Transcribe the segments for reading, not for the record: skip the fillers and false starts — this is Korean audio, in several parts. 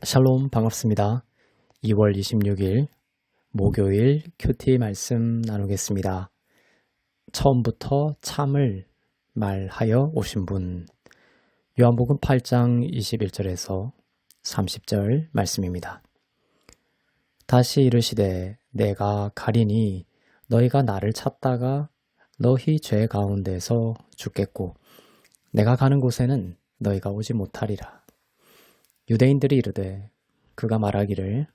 샬롬 반갑습니다. 2월 26일 목요일 큐티 말씀 나누겠습니다. 처음부터 참을 말하여 오신 분 요한복음 8장 21절에서 30절 말씀입니다. 다시 이르시되 내가 가리니 너희가 나를 찾다가 너희 죄 가운데서 죽겠고 내가 가는 곳에는 너희가 오지 못하리라. 유대인들이 이르되 그가 말하기를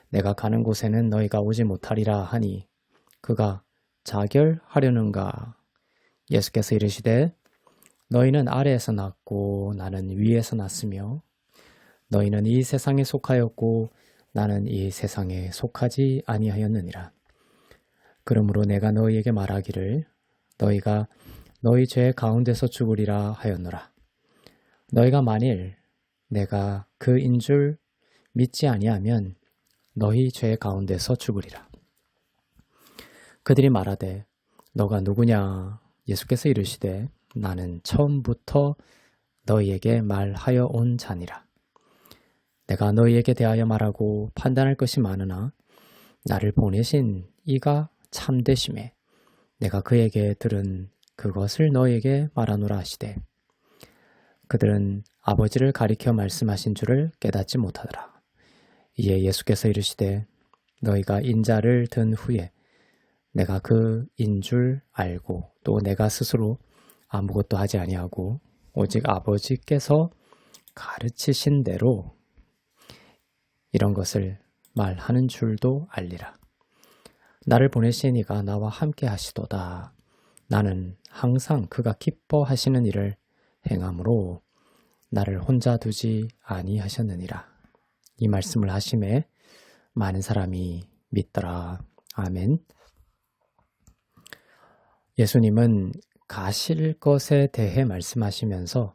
내가 가는 곳에는 너희가 오지 못하리라 하니 그가 자결하려는가. 예수께서 이르시되 너희는 아래에서 났고 나는 위에서 났으며 너희는 이 세상에 속하였고 나는 이 세상에 속하지 아니하였느니라. 그러므로 내가 너희에게 말하기를 너희가 너희 죄 가운데서 죽으리라 하였노라. 너희가 만일 내가 그인 줄 믿지 아니하면 너희 죄 가운데서 죽으리라. 그들이 말하되 너가 누구냐? 예수께서 이르시되 나는 처음부터 너희에게 말하여 온 자니라. 내가 너희에게 대하여 말하고 판단할 것이 많으나 나를 보내신 이가 참되심에 내가 그에게 들은 그것을 너희에게 말하노라 하시되 그들은 아버지를 가리켜 말씀하신 줄을 깨닫지 못하더라. 이에 예수께서 이르시되 너희가 인자를 든 후에 내가 그인 줄 알고 또 내가 스스로 아무것도 하지 아니하고 오직 아버지께서 가르치신 대로 이런 것을 말하는 줄도 알리라. 나를 보내신 이가 나와 함께 하시도다. 나는 항상 그가 기뻐하시는 일을 행함으로 나를 혼자 두지 아니하셨느니라. 이 말씀을 하심에 많은 사람이 믿더라. 아멘. 예수님은 가실 것에 대해 말씀하시면서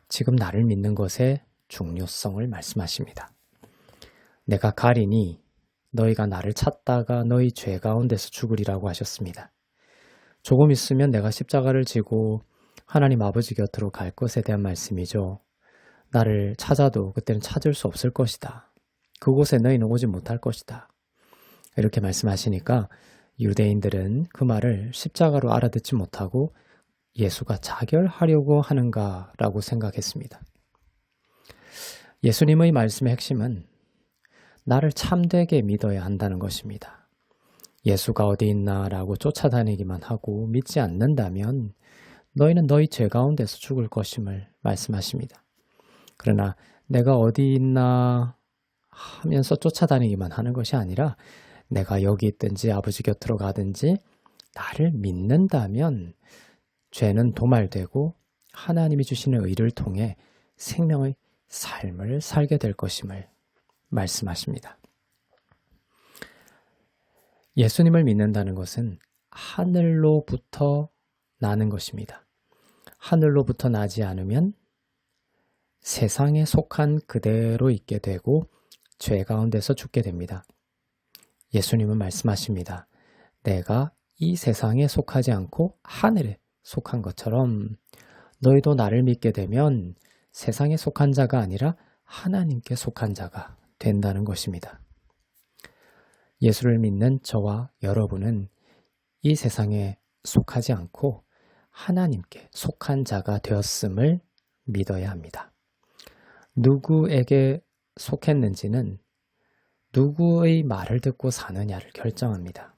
지금 나를 믿는 것의 중요성을 말씀하십니다. 내가 가리니 너희가 나를 찾다가 너희 죄 가운데서 죽으리라고 하셨습니다. 조금 있으면 내가 십자가를 지고 하나님 아버지 곁으로 갈 것에 대한 말씀이죠. 나를 찾아도 그때는 찾을 수 없을 것이다. 그곳에 너희는 오지 못할 것이다. 이렇게 말씀하시니까 유대인들은 그 말을 십자가로 알아듣지 못하고 예수가 자결하려고 하는가라고 생각했습니다. 예수님의 말씀의 핵심은 나를 참되게 믿어야 한다는 것입니다. 예수가 어디 있나라고 쫓아다니기만 하고 믿지 않는다면 너희는 너희 죄 가운데서 죽을 것임을 말씀하십니다. 그러나 내가 어디 있나 하면서 쫓아다니기만 하는 것이 아니라 내가 여기 있든지 아버지 곁으로 가든지 나를 믿는다면 죄는 도말되고 하나님이 주시는 의를 통해 생명의 삶을 살게 될 것임을 말씀하십니다. 예수님을 믿는다는 것은 하늘로부터 나는 것입니다. 하늘로부터 나지 않으면 세상에 속한 그대로 있게 되고 죄 가운데서 죽게 됩니다. 예수님은 말씀하십니다. 내가 이 세상에 속하지 않고 하늘에 속한 것처럼 너희도 나를 믿게 되면 세상에 속한 자가 아니라 하나님께 속한 자가 된다는 것입니다. 예수를 믿는 저와 여러분은 이 세상에 속하지 않고 하나님께 속한 자가 되었음을 믿어야 합니다. 누구에게 속했는지는 누구의 말을 듣고 사느냐를 결정합니다.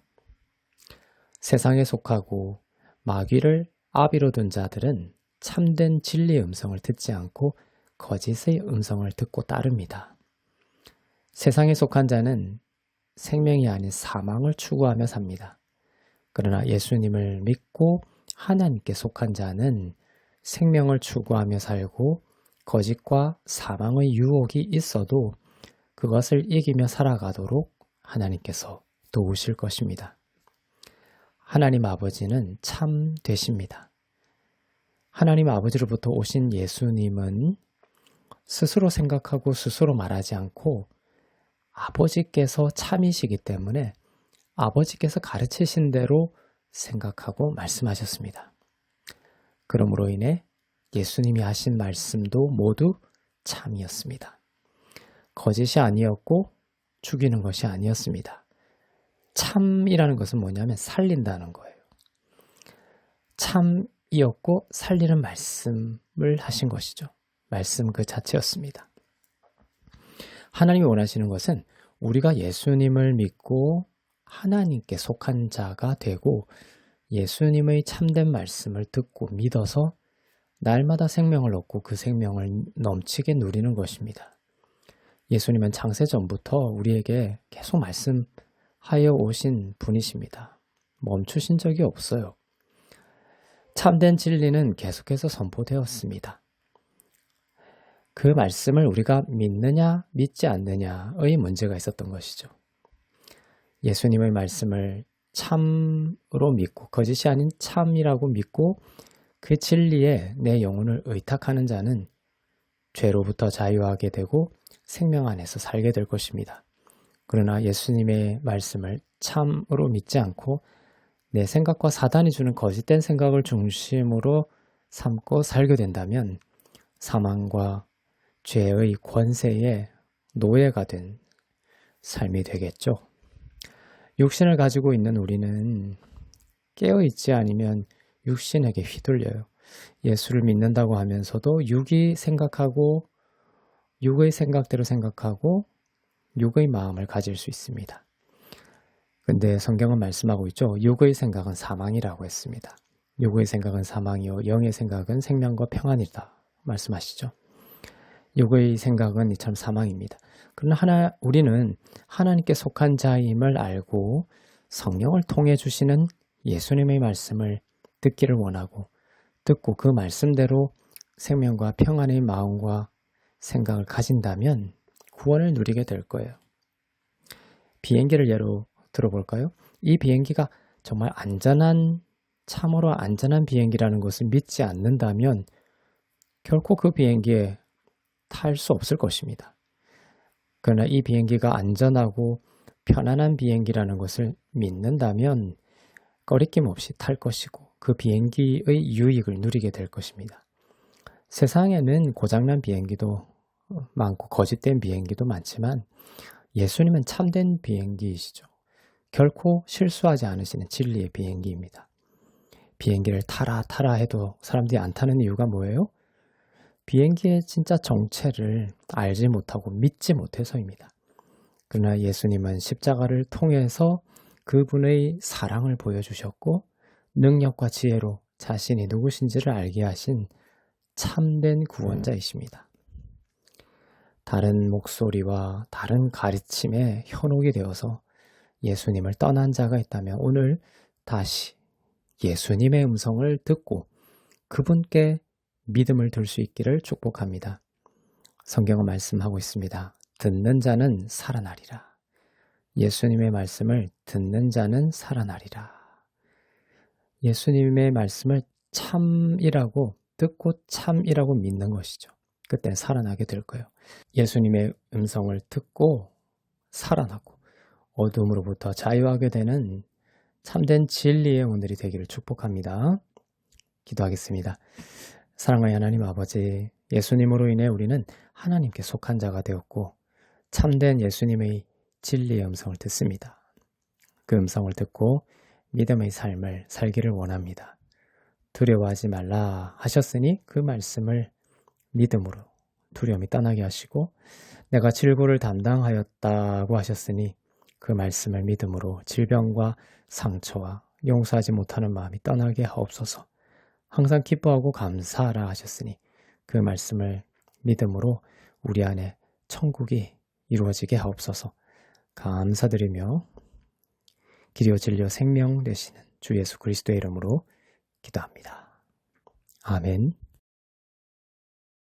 세상에 속하고 마귀를 아비로 둔 자들은 참된 진리의 음성을 듣지 않고 거짓의 음성을 듣고 따릅니다. 세상에 속한 자는 생명이 아닌 사망을 추구하며 삽니다. 그러나 예수님을 믿고 하나님께 속한 자는 생명을 추구하며 살고 거짓과 사망의 유혹이 있어도 그것을 이기며 살아가도록 하나님께서 도우실 것입니다. 하나님 아버지는 참 되십니다. 하나님 아버지로부터 오신 예수님은 스스로 생각하고 스스로 말하지 않고 아버지께서 참이시기 때문에 아버지께서 가르치신 대로 생각하고 말씀하셨습니다. 그러므로 인해 예수님이 하신 말씀도 모두 참이었습니다. 거짓이 아니었고 죽이는 것이 아니었습니다. 참이라는 것은 뭐냐면 살린다는 거예요. 참이었고 살리는 말씀을 하신 것이죠. 말씀 그 자체였습니다. 하나님이 원하시는 것은 우리가 예수님을 믿고 하나님께 속한 자가 되고 예수님의 참된 말씀을 듣고 믿어서 날마다 생명을 얻고 그 생명을 넘치게 누리는 것입니다. 예수님은 창세 전부터 우리에게 계속 말씀하여 오신 분이십니다. 멈추신 적이 없어요. 참된 진리는 계속해서 선포되었습니다. 그 말씀을 우리가 믿느냐 믿지 않느냐의 문제가 있었던 것이죠. 예수님의 말씀을 참으로 믿고 거짓이 아닌 참이라고 믿고 그 진리에 내 영혼을 의탁하는 자는 죄로부터 자유하게 되고 생명 안에서 살게 될 것입니다. 그러나 예수님의 말씀을 참으로 믿지 않고 내 생각과 사단이 주는 거짓된 생각을 중심으로 삼고 살게 된다면 사망과 죄의 권세에 노예가 된 삶이 되겠죠. 육신을 가지고 있는 우리는 깨어있지 않으면 육신에게 휘둘려요. 예수를 믿는다고 하면서도 육이 생각하고 육의 생각대로 생각하고 육의 마음을 가질 수 있습니다. 근데 성경은 말씀하고 있죠. 육의 생각은 사망이라고 했습니다. 육의 생각은 사망이요 영의 생각은 생명과 평안이다 말씀하시죠. 육의 생각은 이처럼 사망입니다. 그러나 우리는 하나님께 속한 자임을 알고 성령을 통해 주시는 예수님의 말씀을 듣기를 원하고 듣고 그 말씀대로 생명과 평안의 마음과 생각을 가진다면 구원을 누리게 될 거예요. 비행기를 예로 들어볼까요? 이 비행기가 정말 참으로 안전한 비행기라는 것을 믿지 않는다면 결코 그 비행기에 탈 수 없을 것입니다. 그러나 이 비행기가 안전하고 편안한 비행기라는 것을 믿는다면 꺼리낌 없이 탈 것이고 그 비행기의 유익을 누리게 될 것입니다. 세상에는 고장난 비행기도 많고 거짓된 비행기도 많지만 예수님은 참된 비행기이시죠. 결코 실수하지 않으시는 진리의 비행기입니다. 비행기를 타라 해도 사람들이 안 타는 이유가 뭐예요? 비행기의 진짜 정체를 알지 못하고 믿지 못해서입니다. 그러나 예수님은 십자가를 통해서 그분의 사랑을 보여주셨고 능력과 지혜로 자신이 누구신지를 알게 하신 참된 구원자이십니다. 다른 목소리와 다른 가르침에 현혹이 되어서 예수님을 떠난 자가 있다면 오늘 다시 예수님의 음성을 듣고 그분께 믿음을 둘 수 있기를 축복합니다. 성경은 말씀하고 있습니다. 듣는 자는 살아나리라. 예수님의 말씀을 듣는 자는 살아나리라. 예수님의 말씀을 참이라고 듣고 참이라고 믿는 것이죠. 그때는 살아나게 될 거예요. 예수님의 음성을 듣고 살아나고 어둠으로부터 자유하게 되는 참된 진리의 오늘이 되기를 축복합니다. 기도하겠습니다. 사랑하는 하나님 아버지, 예수님으로 인해 우리는 하나님께 속한 자가 되었고 참된 예수님의 진리의 음성을 듣습니다. 그 음성을 듣고 믿음의 삶을 살기를 원합니다. 두려워하지 말라 하셨으니 그 말씀을 믿음으로 두려움이 떠나게 하시고 내가 질고를 담당하였다고 하셨으니 그 말씀을 믿음으로 질병과 상처와 용서하지 못하는 마음이 떠나게 하옵소서. 항상 기뻐하고 감사하라 하셨으니 그 말씀을 믿음으로 우리 안에 천국이 이루어지게 하옵소서. 감사드리며 길이요 진리요 생명 되시는 주 예수 그리스도의 이름으로 기도합니다. 아멘.